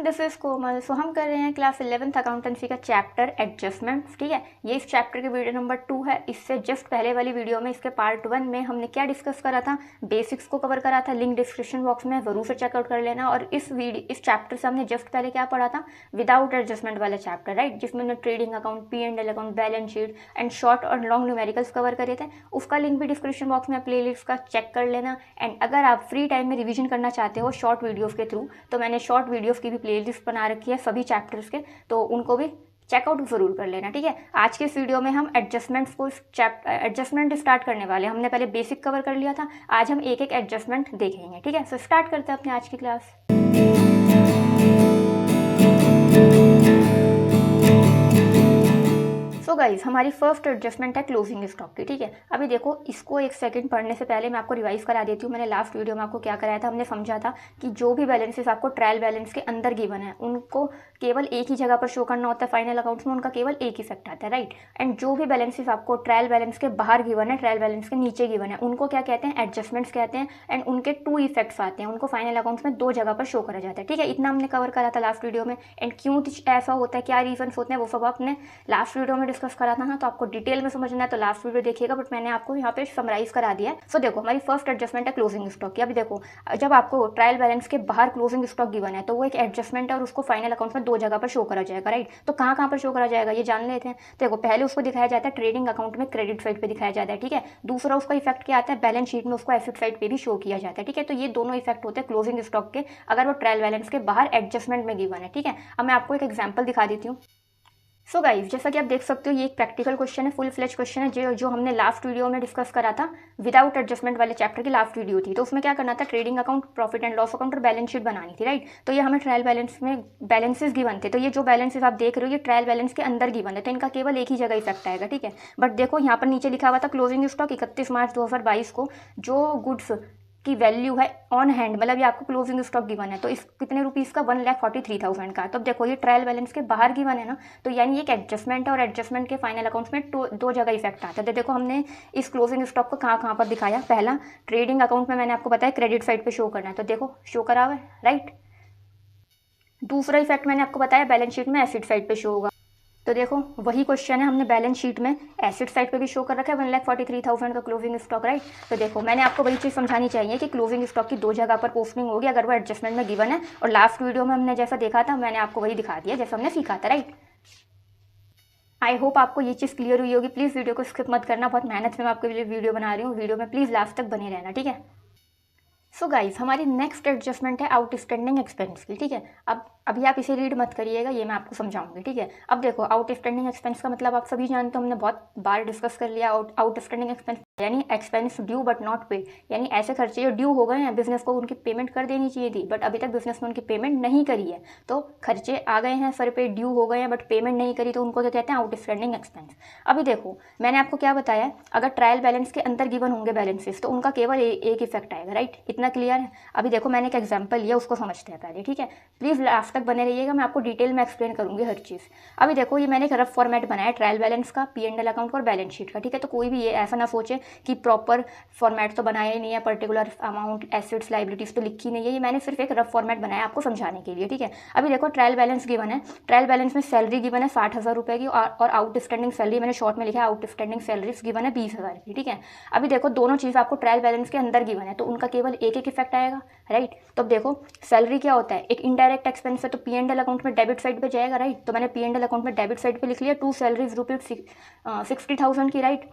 This is कोमल। सो हम कर रहे हैं क्लास 11th अकाउंटेंसी का चैप्टर एडजस्टमेंट्स। ठीक है, ये इस चैप्टर के वीडियो नंबर 2 है। इससे जस्ट पहले वाली वीडियो में इसके पार्ट 1 में हमने क्या डिस्कस करा था, बेसिक्स को कवर करा था। लिंक डिस्क्रिप्शन बॉक्स में जरूर से चेकआउट कर लेना। और इस चैप्टर से हमने जस्ट पहले क्या पढ़ा था, विदाउट एडजस्टमेंट वाला चैप्टर, राइट, जिसमें हमने trading account, P&L account, balance sheet and short और लॉन्ग न्यूमेरिकल्स कवर करे थे। उसका लिंक भी डिस्क्रिप्शन बॉक्स में प्लेलिस्ट का चेक कर लेना। एंड अगर आप फ्री टाइम में रिवीजन करना चाहते हो शॉर्ट वीडियोस के थ्रू, तो मैंने शॉर्ट वीडियोस की भी प्लेलिस्ट बना रखी है सभी चैप्टर्स के, तो उनको भी चेकआउट जरूर कर लेना। ठीक है, आज के इस वीडियो में हम एडजस्टमेंट स्टार्ट करने वाले हैं। हमने पहले बेसिक कवर कर लिया था, आज हम एक एक एडजस्टमेंट देखेंगे। ठीक है, सो स्टार्ट करते हैं अपनी आज की क्लास। सो गाइज, हमारी फर्स्ट एडजस्टमेंट है क्लोजिंग स्टॉक की। ठीक है, अभी देखो, इसको एक सेकंड पढ़ने से पहले मैं आपको रिवाइज करा देती हूँ। मैंने लास्ट वीडियो में आपको क्या कराया था, हमने समझा था कि जो भी बैलेंसेस आपको ट्रायल बैलेंस के अंदर गिवन है उनको केवल एक ही जगह पर शो करना होता है फाइनल अकाउंट्स में, उनका केवल एक इफेक्ट आता है, राइट। एंड जो भी बैलेंसेस आपको ट्रायल बैलेंस के बाहर गिवन है, ट्रायल बैलेंस के नीचे गिवन है, उनको क्या कहते हैं, एडजस्टमेंट्स कहते हैं। एंड उनके 2 इफेक्ट्स आते हैं, उनको फाइनल अकाउंट्स में 2 जगह पर शो करा जाता है। ठीक है, इतना हमने कवर करा था लास्ट वीडियो में। एंड क्यों ऐसा होता है, क्या रीजंस होते हैं, वो सब आपने लास्ट वीडियो में डिस्कस करा था ना। तो आपको डिटेल में समझना है तो लास्ट वीडियो देखिएगा, बट मैंने आपको यहाँ पे समराइज करा दिया है। सो देखो, हमारी फर्स्ट एडजस्टमेंट है क्लोजिंग स्टॉक की। अभी देखो, जब आपको ट्रायल बैलेंस के बाहर क्लोजिंग स्टॉक गिवन है तो वो एक एडजस्टमेंट है और उसको फाइनल अकाउंट में 2 जगह पर शो करा जाएगा, राइट। तो कहाँ कहाँ पर शो करा जाएगा ये जान लेते हैं। तो देखो, पहले उसको दिखाया जाता है ट्रेडिंग अकाउंट में क्रेडिट साइड पे दिखाया जाता है। ठीक है, दूसरा उसका इफेक्ट क्या आता है, बैलेंस शीट में उसको एसेट साइड पे भी शो किया जाता है। ठीक है, तो ये दोनों इफेक्ट होते हैं क्लोजिंग स्टॉक के, अगर वो ट्रायल बैलेंस के बाहर एडजस्टमेंट में गिवन है। ठीक है, अब मैं आपको एक एग्जाम्पल दिखा देती हूँ। सो गाइज, जैसा कि आप देख सकते हो, ये एक प्रैक्टिकल क्वेश्चन है, फुल फ्लेज क्वेश्चन है, जो हमने लास्ट वीडियो में डिस्कस करा था। विदाउट एडजस्टमेंट वाले चैप्टर की लास्ट वीडियो थी। तो उसमें क्या करना था, trading account, profit and loss account और बैलेंस शीट बनानी थी, राइट। तो ये हमें ट्रायल बैलेंस में बैलेंसेस गिवन थे। तो ये जो बैलेंसेस आप देख रहे हो ये ट्रायल बैलेंस के अंदर गिवन है, तो इनका केवल एक ही जगह इफेक्ट आएगा। ठीक है, बट देखो यहाँ पर नीचे लिखा हुआ था क्लोजिंग स्टॉक 31 मार्च 2022 को जो गुड्स की वैल्यू है ऑन हैंड, मतलब ये आपको क्लोजिंग स्टॉक गिवन है, तो इस कितने रुपीस का, 1,43,000 का। तो अब देखो, ये ट्रायल बैलेंस के बाहर गिवन है ना, तो यानी एक एडजस्टमेंट है और एडजस्टमेंट के फाइनल अकाउंट्स में 2 जगह इफेक्ट आता है। तो देखो, हमने इस क्लोजिंग स्टॉक को कहाँ कहाँ पर दिखाया। पहला, ट्रेडिंग अकाउंट में मैंने आपको बताया क्रेडिट साइड पर शो करना है, तो देखो शो करा हुआ है, राइट। दूसरा इफेक्ट मैंने आपको बताया बैलेंस शीट में एसेट साइड पे शो होगा। तो देखो, वही क्वेश्चन है, हमने बैलेंस शीट में एसेट साइड पे भी शो कर रखा है 1,43,000 का क्लोजिंग स्टॉक, राइट। तो देखो, मैंने आपको वही चीज़ समझानी चाहिए कि क्लोजिंग स्टॉक की 2 जगह पर पोस्टिंग होगी अगर वो एडजस्टमेंट में गिवन है। और लास्ट वीडियो में हमने जैसा देखा था, मैंने आपको वही दिखा दिया जैसा हमने सीखा था, राइट। आई होप आपको ये चीज़ क्लियर हुई होगी। प्लीज़ वीडियो को स्किप मत करना, बहुत मेहनत से मैं आपके लिए वीडियो बना रही हूँ। वीडियो में प्लीज़ लास्ट तक बने रहना, ठीक है। सो गाइज, हमारी नेक्स्ट एडजस्टमेंट है आउटस्टैंडिंग एक्सपेंस की। ठीक है, अब अभी आप इसे रीड मत करिएगा, ये मैं आपको समझाऊंगी। ठीक है, अब देखो, आउटस्टैंडिंग एक्सपेंस का मतलब आप सभी जानते हो, हमने बहुत बार डिस्कस कर लिया। आउटस्टैंडिंग एक्सपेंस यानी expense due but not paid, यानी ऐसे खर्चे जो ड्यू हो गए हैं, बिजनेस को उनकी पेमेंट कर देनी चाहिए थी बट अभी तक बिजनेस ने उनकी पेमेंट नहीं करी है। तो खर्चे आ गए हैं सर पे, ड्यू हो गए हैं बट पेमेंट नहीं करी, तो उनको क्या कहते हैं, आउटस्टैंडिंग एक्सपेंस। अभी देखो, मैंने आपको क्या बताया, अगर ट्रायल बैलेंस के अंदर गिवन होंगे बैलेंसेस तो उनका केवल एक इफेक्ट आएगा, राइट। इतना क्लियर है। अभी देखो, मैंने एक एग्जाम्पल लिया, उसको समझते हैं पहले। ठीक है, प्लीज़ लास्ट तक बने रहिएगा, मैं आपको डिटेल में एक्सप्लेन करूंगी हर चीज़। अभी देखो, ये मैंने एक रफ फॉर्मेट बनाया ट्रायल बैलेंस का, P&L अकाउंट और बैलेंस शीट का। ठीक है, तो कोई भी ये ऐसा ना सोचे कि प्रॉपर फॉर्मेट तो बनाया ही नहीं है, पर्टिकुलर अमाउंट, एसेट्स, लाइबिलिटीज तो लिखी नहीं है, ये मैंने सिर्फ एक रफ फॉर्मेट बनाया आपको समझाने के लिए। ठीक है, अभी देखो, ट्रायल बैलेंस गिवन है, ट्रायल बैलेंस में सैलरी गिवन है 60,000 रुपये की, और आउटस्टैंडिंग सैलरी मैंने शॉर्ट में लिखा है आउटस्टैंडिंग सैलरीज गिवन है 20,000 की। ठीक है, अभी देखो, दोनों चीज़ आपको ट्रायल बैलेंस के अंदर गिवन है तो उनका केवल एक इफेक्ट आएगा, राइट। तो अब देखो, सैलरी क्या होता है, एक इनडायरेक्ट एक्सपेंस है, तो P&L अकाउंट में डेबिट साइड पे जाएगा, राइट। तो मैंने P&L अकाउंट में डेबिट साइड पे लिख लिया 2 सैलरीज ₹60,000 की, राइट।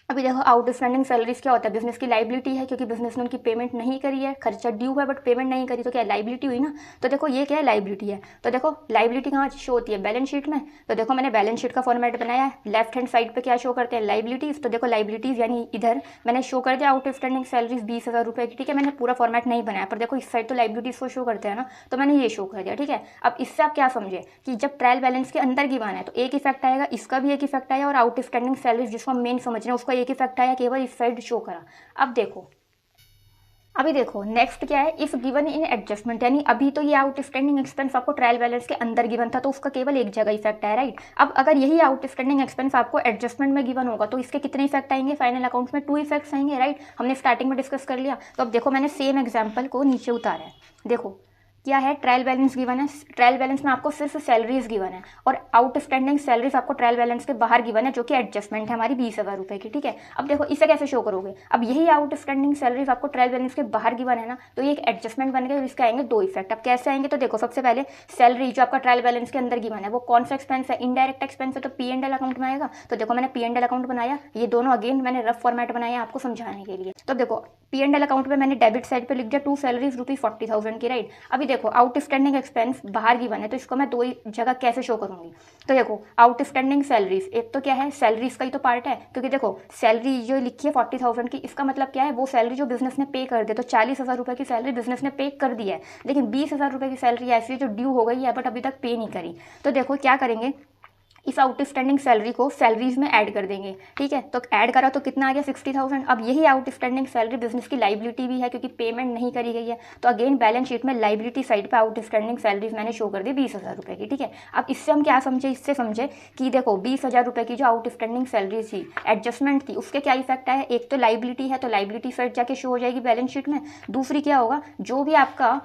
अभी देखो, आउटस्टैंडिंग सैलरीज क्या होता है, बिजनेस की लाइबिलिटी है, क्योंकि बिजनेस ने उनकी पेमेंट नहीं करी है, खर्चा ड्यू है बट पेमेंट नहीं करी, तो क्या लाइबिलिटी हुई ना। तो देखो, ये क्या है, लाइबिलिटी है। तो देखो, लाइबिलिटी कहाँ शो होती है, बैलेंस शीट में। तो देखो, मैंने बैलेंस शीट का फॉर्मेट बनाया है, लेफ्ट हैंड साइड पे क्या शो करते हैं, लाइबिलिटीज। तो देखो, लाइबिलिटीज यानी इधर मैंने शो कर दिया आउटस्टैंडिंग सैलरीज 20,000 रुपये की। ठीक है, मैंने पूरा फॉर्मेट नहीं बनाया, पर देखो इस साइड तो लाइबिलिटीज को शो करते हैं ना, तो मैंने ये शो कर दिया। ठीक है, अब इससे आप क्या समझे कि जब ट्रायल बैलेंस के अंदर गिवन है तो एक इफेक्ट आएगा, इसका भी एक इफेक्ट आया, और आउटस्टैंडिंग सैलरीज जिसको हम मेन समझ रहे हैं उसका एक इफेक्ट आया, केवल इस साइड शो करा। अब देखो, अभी देखो, नेक्स्ट क्या है, इफ गिवन इन एडजस्टमेंट, यानी अभी तो ये आउटस्टैंडिंग एक्सपेंस आपको ट्रायल बैलेंस के अंदर गिवन था तो उसका केवल एक जगह इफेक्ट है, राइट। अब अगर यही आउटस्टैंडिंग एक्सपेंस आपको एडजस्टमेंट में गिवन होगा तो इसके कितने इफेक्ट आएंगे, फाइनल अकाउंट्स में 2 इफेक्ट्स आएंगे, राइट। हमने स्टार्टिंग में डिस्कस कर लिया। तो अब देखो, मैंने सेम एग्जाम्पल को नीचे उतारा है। देखो, क्या है, ट्रायल बैलेंस गिवन है। ट्रायल बैलेंस में आपको सिर्फ सैलरीज गिवन है और आउटस्टैंडिंग सैलरीज आपको ट्रायल बैलेंस के बाहर गिवन है, जो कि एडजस्टमेंट है हमारी 20,000 रुपये की, ठीक है। अब देखो इसे कैसे शो करोगे, अब यही आउटस्टैंडिंग सैलरीज आपको ट्रायल बैलेंस के बाहर गिवन है ना, तो ये एक एडजस्टमेंट बन गया, इसके आएंगे दो इफेक्ट। अब कैसे आएंगे, तो देखो सबसे पहले सैलरी जो आपका ट्रायल बैलेंस के अंदर गिवन है वो कौन सा एक्सपेंस है, इनडायरेक्ट एक्सपेंस है, तो P&L अकाउंट में आएगा। तो देखो मैंने P&L अकाउंट बनाया, ये दोनों अगेन मैंने रफ फॉर्मेट बनाया आपको समझाने के लिए। तो देखो P&L अकाउंट में मैंने डेबिट साइड पे लिख दिया 2 सैलरीज ₹40,000 की, राइट। अभी देखो आउटस्टैंडिंग एक्सपेंस बाहर गिवन है, तो इसको मैं दो ही जगह कैसे शो करूंगी। तो देखो आउटस्टैंडिंग सैलरीज, एक तो क्या है सैलरीज का ही तो पार्ट है, क्योंकि देखो सैलरी जो लिखी है 40,000 की, इसका मतलब क्या है, वो सैलरी जो बिजनेस ने पे कर दी। तो 40,000 रुपये की सैलरी बिजनेस ने पे कर दी है, लेकिन 20,000 रुपये की सैलरी ऐसी है जो ड्यू हो गई है बट अभी तक पे नहीं करी। तो देखो क्या करेंगे, इस आउटस्टैंडिंग सैलरी को सैलरीज में ऐड कर देंगे, ठीक है। तो ऐड करा तो कितना आ गया 60,000। अब यही आउटस्टैंडिंग सैलरी बिजनेस की लाइबिलिटी भी है, क्योंकि पेमेंट नहीं करी गई है। तो अगेन बैलेंस शीट में लाइबिलिटी साइड पे आउटस्टैंडिंग सैलरीज मैंने शो कर दी 20,000 रुपये की, ठीक है। अब इससे हम क्या समझे, इससे समझे कि देखो 20,000 रुपये की जो आउटस्टैंडिंग सैलरी थी, एडजस्टमेंट थी, उसके क्या इफेक्ट आया, एक तो लाइबिलिटी है तो लाइबिलिटी साइड जाके शो हो जाएगी बैलेंस शीट में। दूसरी क्या होगा, जो भी आपका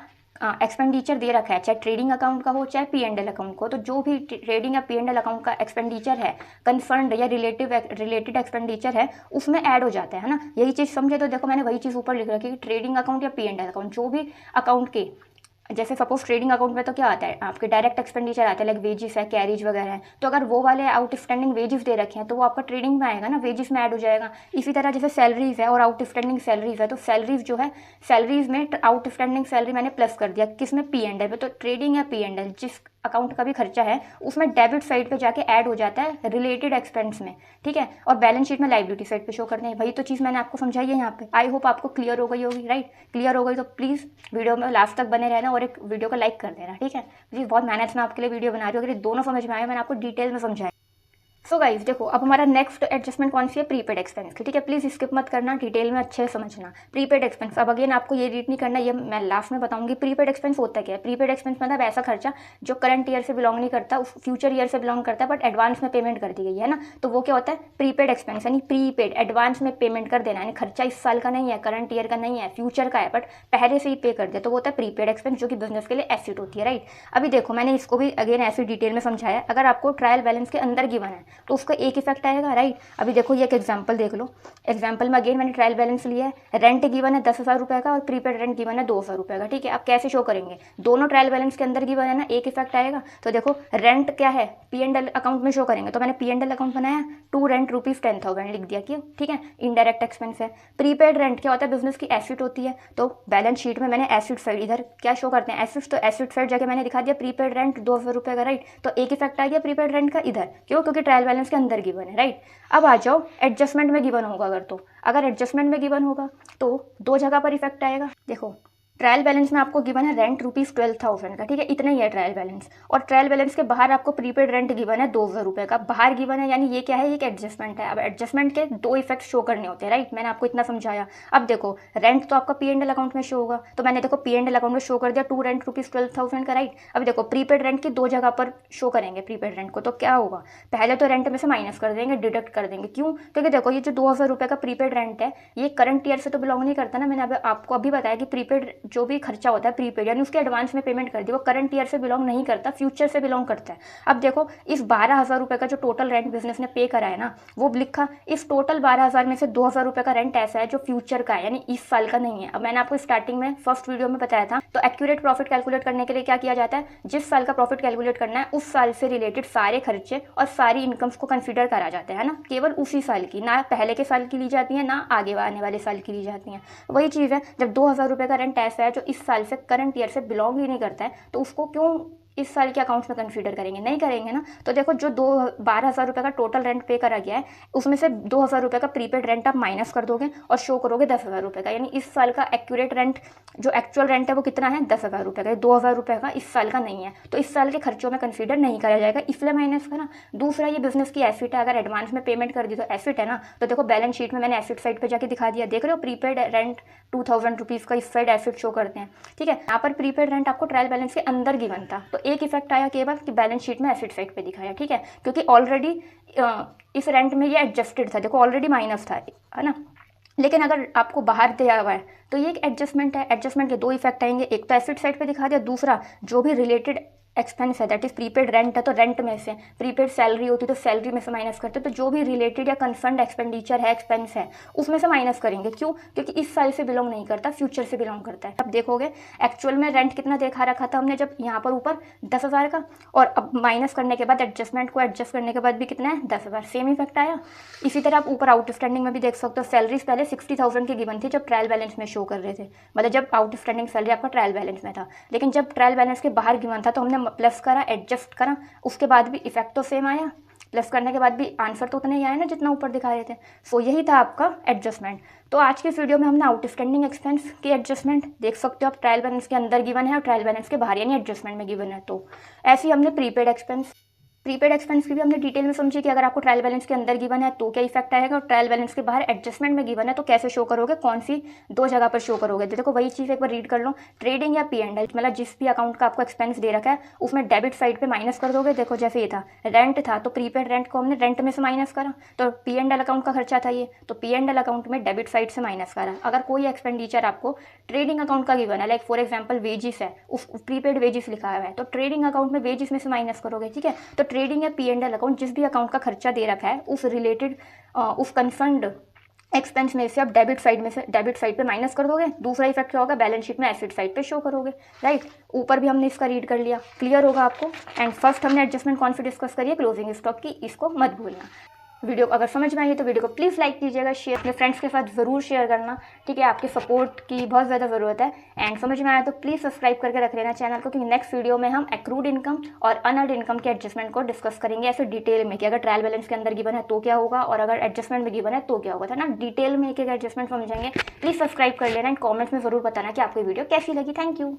एक्सपेंडिचर दे रखा है, चाहे ट्रेडिंग अकाउंट का हो चाहे P&L अकाउंट को, तो जो भी ट्रेडिंग या P&L अकाउंट का एक्सपेंडिचर है, कंसर्न या रिलेटेड एक्सपेंडिचर है, उसमें ऐड हो जाता है ना। यही चीज़ समझे। तो देखो मैंने वही चीज़ ऊपर लिख रखी है कि ट्रेडिंग अकाउंट या P&L अकाउंट, जो भी अकाउंट के, जैसे सपोज ट्रेडिंग अकाउंट में तो क्या आता है, आपके डायरेक्ट एक्सपेंडिचर आता है, लाइक वेजिस है, कैरिज वगैरह है, तो अगर वो वाले आउटस्टैंडिंग वेजिस दे रखे हैं तो वो आपका ट्रेडिंग में आएगा ना, वेजिस में ऐड हो जाएगा। इसी तरह जैसे सैलरीज है और आउटस्टैंडिंग सैलरीज है, तो सैलरीज जो है, सैलरीज में आउटस्टैंडिंग सैलरी मैंने प्लस कर दिया किसमें, P&L में। तो ट्रेडिंग या P&L जिस अकाउंट का भी खर्चा है उसमें डेबिट साइड पे जाके ऐड हो जाता है रिलेटेड एक्सपेंस में, ठीक है। और बैलेंस शीट में लाइबिलिटी साइड पे शो करते हैं। वही तो चीज़ मैंने आपको समझाई है यहाँ पे। आई होप आपको क्लियर हो गई होगी, राइट। क्लियर हो गई तो प्लीज़ वीडियो में लास्ट तक बने रहना और एक वीडियो को लाइक कर देना, ठीक है। प्लीज़, बहुत मेहनत से मैं आपके लिए वीडियो बना रही हूँ, अगर ये दोनों समझ में आया, मैंने आपको डिटेल में समझाया। सो गाइज देखो, अब हमारा नेक्स्ट एडजस्टमेंट कौन सी है, प्रीपेड एक्सपेंस की, ठीक है। प्लीज़ स्किप मत करना, डिटेल में अच्छे से समझना प्रीपेड एक्सपेंस। अब अगेन आपको ये रीड नहीं करना, ये मैं लास्ट में बताऊंगी। प्रीपेड एक्सपेंस होता क्या है, प्रीपेड एक्सपेंस मतलब ऐसा खर्चा जो करंट ईयर से बिलोंग नहीं करता, उस फ्यूचर ईयर से बिलोंग करता है, बट एडवांस में पेमेंट कर दी गई है ना, तो वो क्या होता है, प्रीपेड एक्सपेंस, यानी प्रीपेड, एडवांस में पेमेंट कर देना, यानी खर्चा इस साल का नहीं है, करंट ईयर का नहीं है, फ्यूचर का है, बट पहले से ही पे कर दिया, तो वो होता है प्रीपेड एक्सपेंस, जो कि बिजनेस के लिए एसेट होती है, राइट। अभी देखो मैंने इसको भी अगेन ऐसी डिटेल में समझाया। अगर आपको ट्रायल बैलेंस के अंदर गिवन है तो उसका एक इफेक्ट आएगा, राइट। अभी देखो ये एक एग्जांपल देख लो। एग्जांपल में अगेन मैंने ट्रायल बैलेंस लिया है, रेंट गिवन है 10,000 रुपये का और प्रीपेड रेंट गिवन है 200 रुपये का, ठीक है। अब कैसे शो करेंगे, दोनों ट्रायल बैलेंस के अंदर गिवन है ना, एक इफेक्ट आएगा। तो देखो रेंट क्या है, P&L अकाउंट में शो करेंगे, तो मैंने P&L अकाउंट बनाया, टू रेंट ₹10,000 लिख दिया, क्यों, ठीक है, इनडायरेक्ट एक्सपेंस है। प्रीपेड रेंट क्या होता है, बिजनेस की एसेट होती है, तो बैलेंस शीट में मैंने एसेट साइड इधर क्या शो करते हैं, एसेट्स, तो एसेट साइड जाके मैंने दिखा दिया प्रीपेड रेंट 200 रुपये का, राइट। तो एक इफेक्ट आ गया प्रीपेड रेंट का इधर, क्यों, क्योंकि ट्रायल बैलेंस के अंदर गिवन है, राइट। अब आ जाओ एडजस्टमेंट में गिवन होगा, अगर एडजस्टमेंट में गिवन होगा तो दो जगह पर इफेक्ट आएगा। देखो ट्रायल बैलेंस में आपको गिवन है रेंट ₹12,000 का, ठीक है, इतना ही है ट्रायल बैलेंस। और ट्रायल बैलेंस के बाहर आपको प्रीपेड रेंट गिवन है 200 रुपये का, बाहर गिवन है, यानी ये क्या है, एक एडजस्टमेंट है। अब एडजस्टमेंट के दो इफेक्ट शो करने होते हैं, राइट, मैंने आपको इतना समझाया। अब देखो रेंट तो आपका P&L अकाउंट में शो होगा, तो मैंने देखो P&L अकाउंट में शो कर दिया टू रेंट ₹12,000 का, राइट। अब देखो प्रीपेड रेंट की दो जगह पर शो करेंगे प्रीपेड रेंट को, तो क्या होगा, पहले तो रेंट में से माइनस कर देंगे, डिडक्ट कर देंगे, क्यों, क्योंकि देखो ये जो 2,000 रुपये का प्रीपेड रेंट है ये करंट ईयर से तो बिलोंग नहीं करता ना। मैंने आपको अभी बताया कि प्रीपेड जो भी खर्चा होता है प्रीपेड, यानी उसके एडवांस में पेमेंट कर दी, वो करंट ईयर से बिलोंग नहीं करता, फ्यूचर से बिलोंग करता है। अब देखो इस 12,000 रुपये का जो टोटल रेंट बिजनेस ने पे करा है ना, वो लिखा, इस टोटल 12,000 में से 2,000 रुपये का रेंट ऐसा है जो फ्यूचर का है, यानी इस साल का नहीं है। अब मैंने आपको स्टार्टिंग में फर्स्ट वीडियो में बताया था, तो एक्यूरेट प्रॉफिट कैलकुलेट करने के लिए क्या किया जाता है, जिस साल का प्रॉफिट कैलकुलेट करना है उस साल से रिलेटेड सारे खर्चे और सारी इनकम्स को कंसिडर करा जाता है ना, केवल उसी साल की, ना पहले के साल की ली जाती है, ना आगे आने वाले साल की ली जाती है। वही चीज़ है, जब 2,000 रुपये का रेंट ऐसा है जो इस साल से करंट ईयर से बिलोंग ही नहीं करता है, तो उसको क्यों इस साल के अकाउंट्स में कंसीडर करेंगे, नहीं करेंगे ना। तो देखो जो 12,000 रुपये का टोटल रेंट पे करा गया है उसमें से 2,000 रुपये का प्रीपेड रेंट आप माइनस कर दोगे और शो करोगे 10,000 रुपये का, यानी इस साल का एक्यूरेट रेंट जो एक्चुअल रेंट है वो कितना है, 10,000 रुपये का, 2,000 रुपये का इस साल का नहीं है, तो इस साल के खर्चों में कंसीडर नहीं करा जाएगा, इसलिए माइनस करा। दूसरा ये बिजनेस की एसेट है, अगर एडवांस में पेमेंट कर दी तो एसेट है ना, तो देखो बैलेंस शीट में मैंने एसेट साइड पर जाके दिखा दिया, देख रहे हो प्रीपेड रेंट 2,000 रुपीज़ का इस साइड एसेट शो करते हैं, ठीक है। यहाँ पर प्रीपेड रेंट आपको ट्रायल बैलेंस के अंदर गिवन था, तो एक इफेक्ट आया केवल कि बैलेंस शीट में एसेट साइड पे दिखाया, ठीक है, क्योंकि ऑलरेडी इस रेंट में ये एडजस्टेड था, देखो ऑलरेडी माइनस था, है ना। लेकिन अगर आपको बाहर दिया हुआ है तो ये एक एडजस्टमेंट है। एडजस्टमेंट के दो इफेक्ट आएंगे, एक तो एसेट साइड पे दिखा दिया, दूसरा जो भी रिलेटेड एक्सपेंस है दैट इज प्रीपेड रेंट है तो रेंट में से, प्रीपेड सैलरी होती है तो सैलरी में से माइनस करते हैं, तो जो भी रिलेटेड या कंसर्न एक्सपेंडिचर है, एक्सपेंस है, उसमें से माइनस करेंगे। क्यों? क्योंकि इस साल से बिलोंग नहीं करता, फ्यूचर से बिलोंग करता है। अब देखोगे एक्चुअल में रेंट कितना देखा रखा था हमने जब यहाँ पर ऊपर 10,000 का, और अब माइनस करने के बाद एडजस्टमेंट को एडजस्ट करने के बाद भी कितना है 10,000, सेम इफेक्ट आया। इसी तरह आप ऊपर आउटस्टैंडिंग में भी देख सकते हो, सैलरीज पहले 60,000 की गिवन थी जब ट्रायल बैलेंस में शो कर रहे थे, मतलब जब आउटस्टैंडिंग सैलरी आपका ट्रायल बैलेंस में था, लेकिन जब ट्रायल बैलेंस के बाहर गिवन था तो हमने प्लस करा, एडजस्ट करा, उसके बाद भी इफेक्ट तो सेम आया, प्लस करने के बाद भी आंसर तो उतना ही आया ना जितना ऊपर दिखा रहे थे। सो यही था आपका एडजस्टमेंट। तो आज के इस वीडियो में हमने आउटस्टैंडिंग एक्सपेंस की एडजस्टमेंट देख सकते हो आप, ट्रायल बैलेंस के अंदर गिवन है और ट्रायल बैलेंस के बाहर यानी एडजस्टमेंट में गिवन है। तो ऐसे ही हमने प्रीपेड एक्सपेंस की भी हमने डिटेल में समझी कि अगर आपको ट्रायल बैलेंस के अंदर गिवन है तो क्या इफेक्ट आएगा, और ट्रायल बैलेंस के बाहर एडजस्टमेंट में गिवन है तो कैसे शो करोगे, कौन सी दो जगह पर शो करोगे। तो देखो वही चीज़ एक बार रीड कर लो, ट्रेडिंग या P&L, मतलब जिस भी अकाउंट का आपको एक्सपेंस दे रखा है उसमें डेबिट साइड पे माइनस कर दोगे। देखो जैसे ये था रेंट था तो प्रीपेड रेंट को हमने रेंट में से माइनस करा, तो P&L अकाउंट का खर्चा था ये, तो P&L अकाउंट में डेबिट साइड से माइनस करा। अगर कोई एक्सपेंडिचर आपको ट्रेडिंग अकाउंट का गिवन है, लाइक फॉर एग्जाम्पल वेजिस है, उस प्रीपेड वेजिस लिखा हुआ है तो ट्रेडिंग अकाउंट में वेजिस में से माइनस करोगे, ठीक है। तो ट्रेडिंग या P&L अकाउंट जिस भी अकाउंट का खर्चा दे रखा है उस रिलेटेड उस कंसर्न्ड एक्सपेंस में से आप डेबिट साइड पे माइनस कर दोगे। दूसरा इफेक्ट क्या होगा, बैलेंस शीट में एसेट साइड पे शो करोगे, राइट। ऊपर भी हमने इसका रीड कर लिया, क्लियर होगा आपको। एंड फर्स्ट हमने एडजस्टमेंट कौन सी डिस्कस करिए, क्लोजिंग स्टॉक की, इसको मत भूलना। वीडियो अगर समझ में आई है तो वीडियो को प्लीज़ लाइक कीजिएगा, शेयर अपने फ्रेंड्स के साथ ज़रूर शेयर करना, ठीक है। आपके सपोर्ट की बहुत ज़्यादा ज़रूरत है। एंड समझ में आया तो प्लीज़ सब्सक्राइब करके रख लेना चैनल को, क्योंकि नेक्स्ट वीडियो में हम एक्रूड इनकम और अनअर्न्ड इनकम के एडजस्टमेंट को डिस्कस करेंगे ऐसे डिटेल में कि अगर ट्रायल बैलेंस के अंदर गिवन है तो क्या होगा और अगर एडजस्टमेंट में गिवन है तो क्या होगा, था ना। डिटेल में एक एक एडजस्टमेंट समझेंगे। प्लीज़ सब्सक्राइब कर लेना एंड कॉमेंट्स में ज़रूर बताना कि आपको वीडियो कैसी लगी। Thank you.